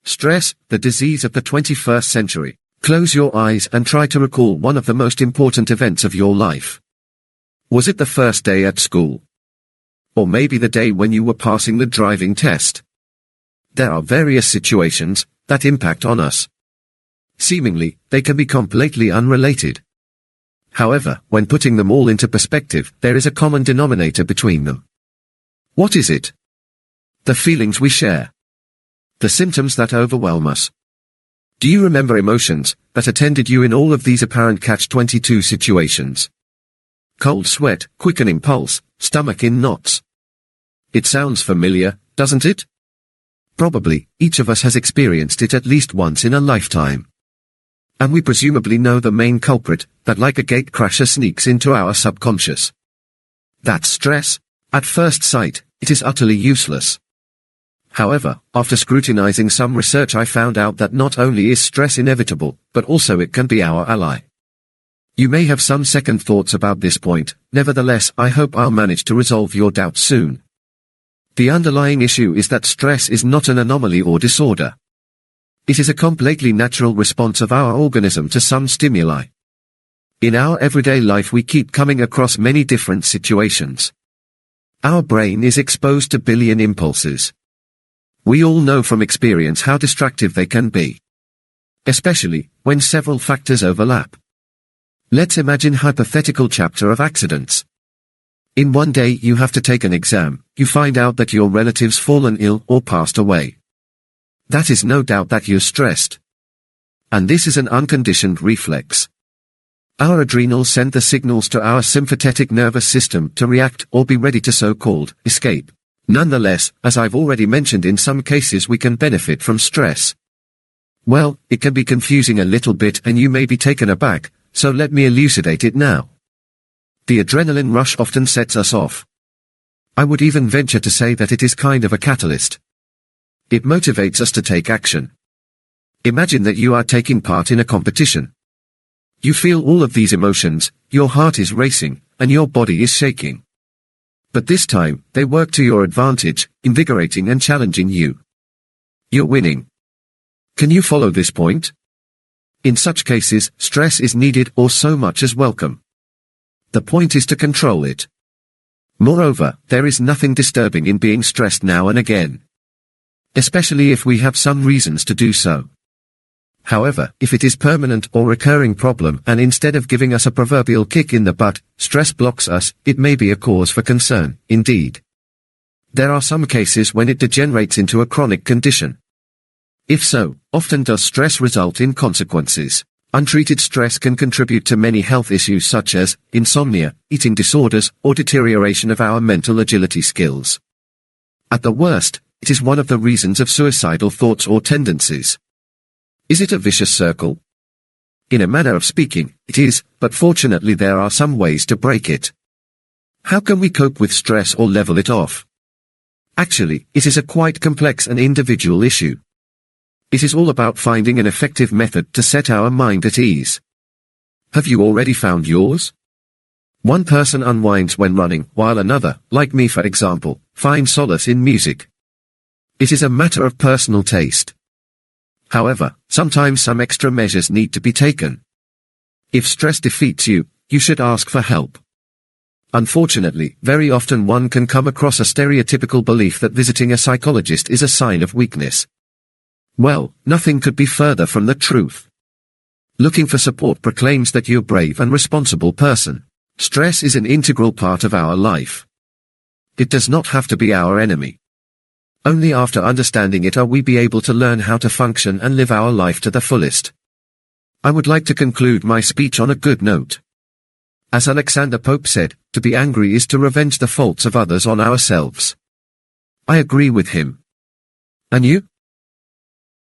Stress, the disease of the 21st century. Close your eyes and try to recall one of the most important events of your life. Was it the first day at school? Or maybe the day when you were passing the driving test? There are various situations that impact on us. Seemingly, they can be completely unrelated. However, when putting them all into perspective, there is a common denominator between them. What is it? The feelings we share. The symptoms that overwhelm us. Do you remember emotions that attended you in all of these apparent catch-22 situations? Cold sweat, quickening pulse, stomach in knots. It sounds familiar, doesn't it? Probably, each of us has experienced it at least once in a lifetime. And we presumably know the main culprit that like a gatecrasher sneaks into our subconscious. That's stress. At first sight, it is utterly useless. However, after scrutinizing some research, I found out that not only is stress inevitable, but also it can be our ally. You may have some second thoughts about this point, nevertheless I hope I'll manage to resolve your doubts soon. The underlying issue is that stress is not an anomaly or disorder. It is a completely natural response of our organism to some stimuli. In our everyday life we keep coming across many different situations. Our brain is exposed to billion impulses. We all know from experience how distractive they can be. Especially when several factors overlap. Let's imagine a hypothetical chapter of accidents. In one day you have to take an exam, you find out that your relative's fallen ill or passed away. That is no doubt that you're stressed. And this is an unconditioned reflex. Our adrenals send the signals to our sympathetic nervous system to react or be ready to so-called escape. Nonetheless, as I've already mentioned, in some cases we can benefit from stress. Well, it can be confusing a little bit and you may be taken aback, so let me elucidate it now. The adrenaline rush often sets us off. I would even venture to say that it is kind of a catalyst. It motivates us to take action. Imagine that you are taking part in a competition. You feel all of these emotions, your heart is racing, and your body is shaking. But this time, they work to your advantage, invigorating and challenging you. You're winning. Can you follow this point? In such cases, stress is needed or so much as welcome. The point is to control it. Moreover, there is nothing disturbing in being stressed now and again. Especially if we have some reasons to do so. However, if it is permanent or recurring problem and instead of giving us a proverbial kick in the butt, stress blocks us, it may be a cause for concern, indeed. There are some cases when it degenerates into a chronic condition. If so, often does stress result in consequences. Untreated stress can contribute to many health issues such as insomnia, eating disorders, or deterioration of our mental agility skills. At the worst, it is one of the reasons of suicidal thoughts or tendencies. Is it a vicious circle? In a manner of speaking, it is, but fortunately there are some ways to break it. How can we cope with stress or level it off? Actually, it is a quite complex and individual issue. It is all about finding an effective method to set our mind at ease. Have you already found yours? One person unwinds when running, while another, like me for example, finds solace in music. It is a matter of personal taste. However, sometimes some extra measures need to be taken. If stress defeats you, you should ask for help. Unfortunately, very often one can come across a stereotypical belief that visiting a psychologist is a sign of weakness. Well, nothing could be further from the truth. Looking for support proclaims that you're a brave and responsible person. Stress is an integral part of our life. It does not have to be our enemy. Only after understanding it are we be able to learn how to function and live our life to the fullest. I would like to conclude my speech on a good note. As Alexander Pope said, to be angry is to revenge the faults of others on ourselves. I agree with him. And you?